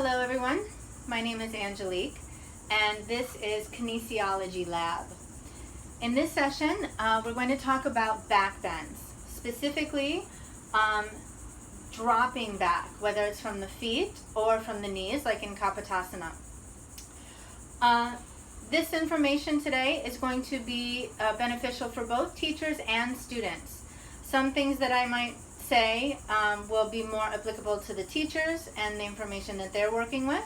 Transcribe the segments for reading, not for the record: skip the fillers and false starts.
Hello everyone, my name is Angelique and this is Kinesiology Lab. In this session we're going to talk about back bends, specifically dropping back, whether it's from the feet or from the knees like in Kapotasana. This information today is going to be beneficial for both teachers and students. Some things that I might say will be more applicable to the teachers and the information that they're working with,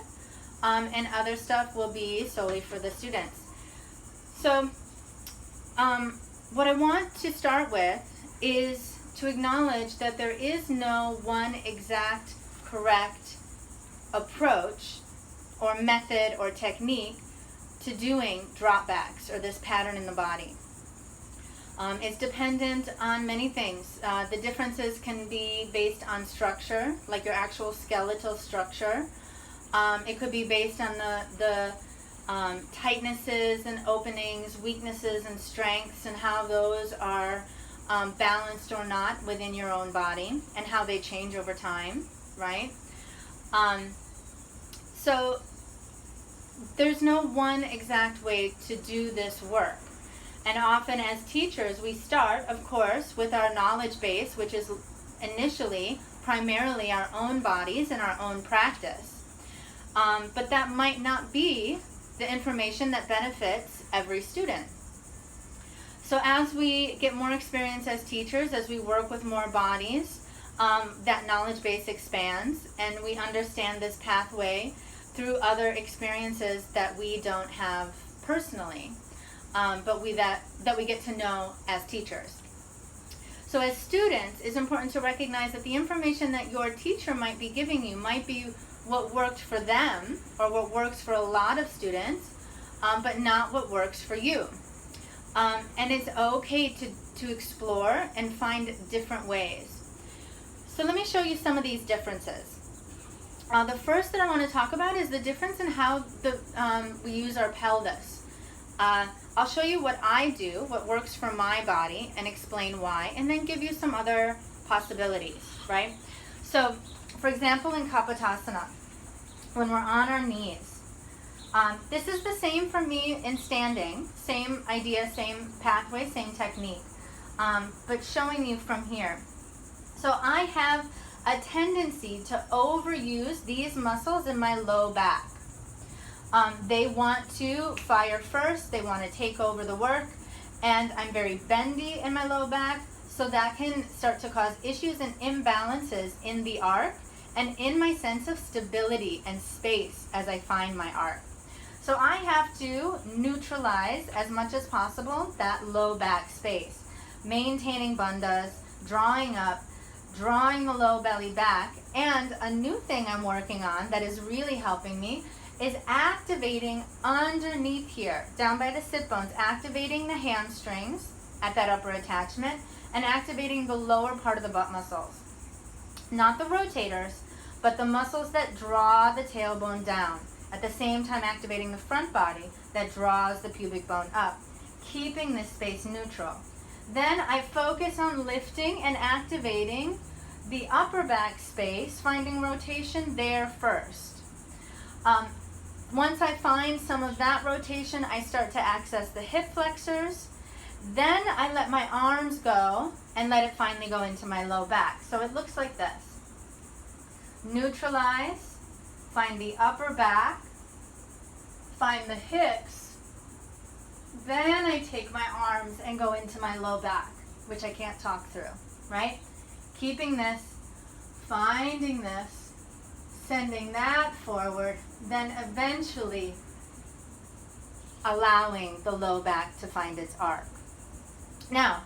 and other stuff will be solely for the students. So what I want to start with is to acknowledge that there is no one exact correct approach or method or technique to doing dropbacks or this pattern in the body. It's dependent on many things. The differences can be based on structure, like your actual skeletal structure. It could be based on the tightnesses and openings, weaknesses and strengths, and how those are balanced or not within your own body, and how they change over time, right? So there's no one exact way to do this work. And often as teachers, we start, of course, with our knowledge base, which is initially primarily our own bodies and our own practice. But that might not be the information that benefits every student. So as we get more experience as teachers, as we work with more bodies, that knowledge base expands, and we understand this pathway through other experiences that we don't have personally. But that we get to know as teachers. So as students, it's important to recognize that the information that your teacher might be giving you might be what worked for them or what works for a lot of students, but not what works for you. And it's okay to explore and find different ways. So let me show you some of these differences. The first that I want to talk about is the difference in how we use our pelvis. I'll show you what I do, what works for my body, and explain why, and then give you some other possibilities, right? So, for example, in Kapotasana, when we're on our knees, this is the same for me in standing, same idea, same pathway, same technique, but showing you from here. So I have a tendency to overuse these muscles in my low back. They want to fire first, they want to take over the work, and I'm very bendy in my low back, so that can start to cause issues and imbalances in the arc and in my sense of stability and space as I find my arc. So I have to neutralize as much as possible that low back space, maintaining bandhas, drawing up, drawing the low belly back, and a new thing I'm working on that is really helping me is activating underneath here, down by the sit bones, activating the hamstrings at that upper attachment and activating the lower part of the butt muscles. Not the rotators, but the muscles that draw the tailbone down, at the same time activating the front body that draws the pubic bone up, keeping this space neutral. Then I focus on lifting and activating the upper back space, finding rotation there first. Once I find some of that rotation, I start to access the hip flexors. Then I let my arms go and let it finally go into my low back. So it looks like this. Neutralize, find the upper back, find the hips, then I take my arms and go into my low back, which I can't talk through, right? Keeping this, finding this, sending that forward, then eventually allowing the low back to find its arc. Now,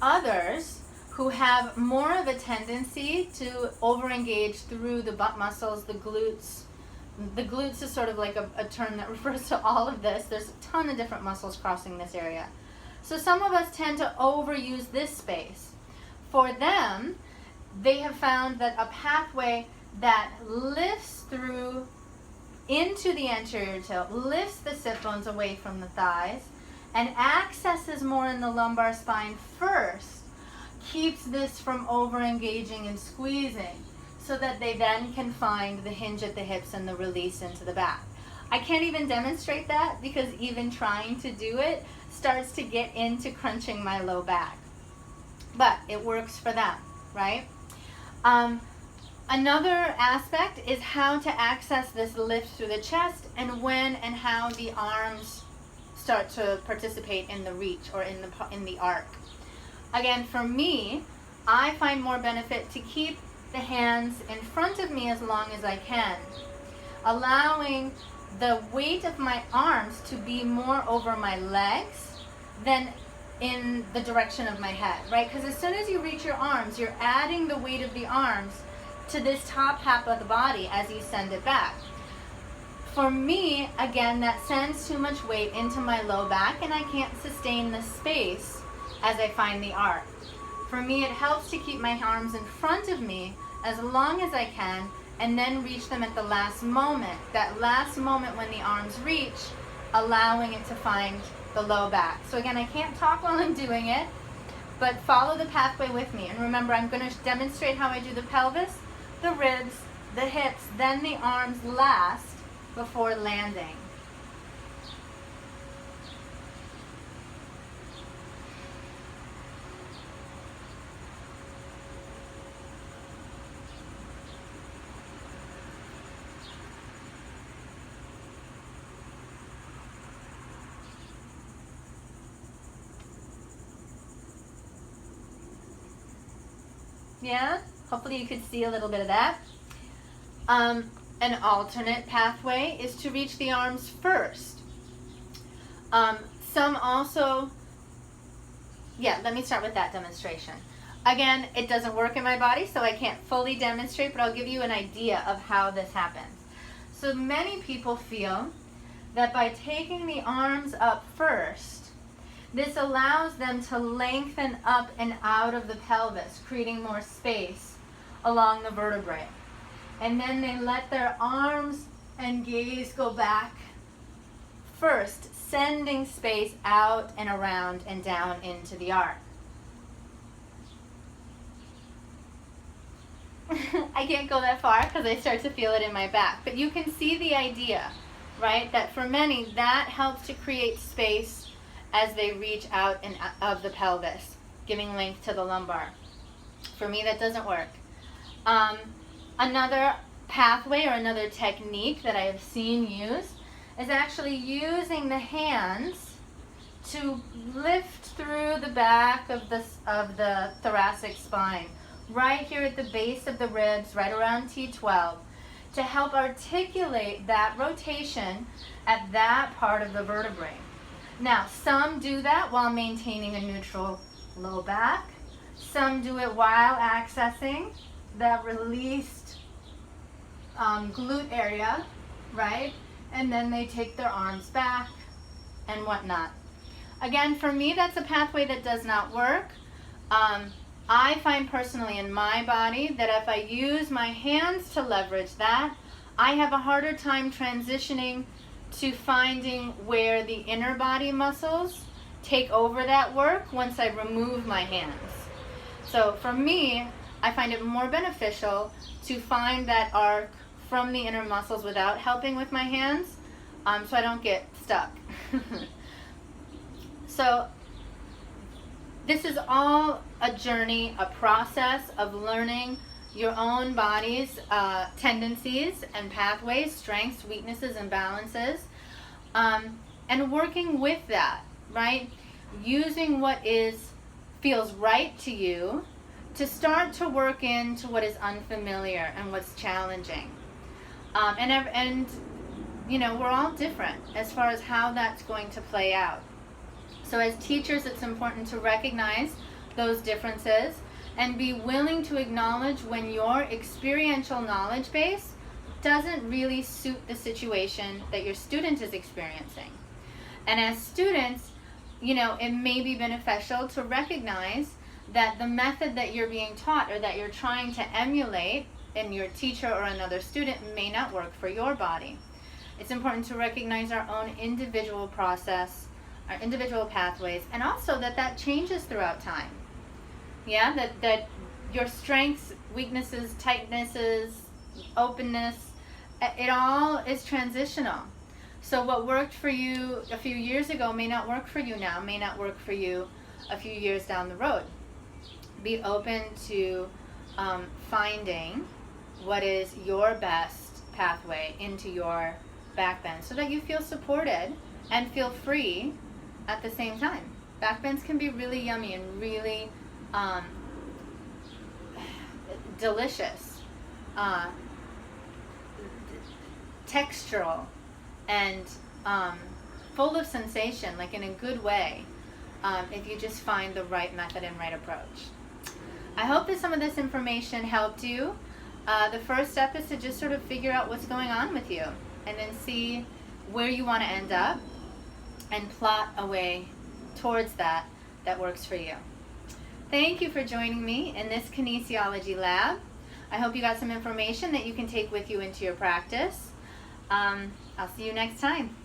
others who have more of a tendency to over-engage through the butt muscles, the glutes is sort of like a term that refers to all of this. There's a ton of different muscles crossing this area. So some of us tend to overuse this space. For them, they have found that a pathway that lifts through into the anterior tilt, lifts the sit bones away from the thighs, and accesses more in the lumbar spine first, keeps this from over-engaging and squeezing. so that they then can find the hinge at the hips and the release into the back. I can't even demonstrate that because even trying to do it starts to get into crunching my low back. But it works for them, right? Another aspect is how to access this lift through the chest and when and how the arms start to participate in the reach or in the arc. Again, for me, I find more benefit to keep the hands in front of me as long as I can, allowing the weight of my arms to be more over my legs than in the direction of my head, right? Because as soon as you reach your arms, you're adding the weight of the arms to this top half of the body as you send it back. For me, again, that sends too much weight into my low back and I can't sustain the space as I find the arc. For me, it helps to keep my arms in front of me as long as I can and then reach them at the last moment. That last moment when the arms reach, allowing it to find the low back. So again, I can't talk while I'm doing it, but follow the pathway with me. And remember, I'm going to demonstrate how I do the pelvis, the ribs, the hips, then the arms last before landing. Yeah, hopefully you could see a little bit of that. An alternate pathway is to reach the arms first. Some also, let me start with that demonstration. Again, it doesn't work in my body, so I can't fully demonstrate, but I'll give you an idea of how this happens. So many people feel that by taking the arms up first, this allows them to lengthen up and out of the pelvis, creating more space along the vertebrae. And then they let their arms and gaze go back first, sending space out and around and down into the arc. I can't go that far because I start to feel it in my back. But you can see the idea, right? That for many, that helps to create space as they reach out and of the pelvis, giving length to the lumbar. For me, that doesn't work. Another pathway or another technique that I have seen used is actually using the hands to lift through the back of the thoracic spine, right here at the base of the ribs, right around T12, to help articulate that rotation at that part of the vertebrae. Now, some do that while maintaining a neutral low back. Some do it while accessing that released glute area, right? And then they take their arms back and whatnot. Again, for me, that's a pathway that does not work. I find personally in my body that if I use my hands to leverage that, I have a harder time transitioning to finding where the inner body muscles take over that work once I remove my hands. So for me, I find it more beneficial to find that arc from the inner muscles without helping with my hands, so I don't get stuck. So this is all a journey, a process of learning your own body's tendencies and pathways, strengths, weaknesses, and balances, and working with that, right? Using what feels right to you to start to work into what is unfamiliar and what's challenging. And you know, we're all different as far as how that's going to play out. So as teachers, it's important to recognize those differences and be willing to acknowledge when your experiential knowledge base doesn't really suit the situation that your student is experiencing. And as students, you know, it may be beneficial to recognize that the method that you're being taught or that you're trying to emulate in your teacher or another student may not work for your body. It's important to recognize our own individual process, our individual pathways, and also that changes throughout time. Yeah, that your strengths weaknesses, tightnesses, openness. It all is transitional. So what worked for you a few years ago may not work for you now, may not work for you a few years down the road. Be open to finding what is your best pathway into your back bend so that you feel supported and feel free at the same time. Back bends can be really yummy and really delicious, textural, and full of sensation, like in a good way, if you just find the right method and right approach. I hope that some of this information helped you. The first step is to just sort of figure out what's going on with you and then see where you want to end up and plot a way towards that works for you. Thank you for joining me in this Kinesiology Lab. I hope you got some information that you can take with you into your practice. I'll see you next time.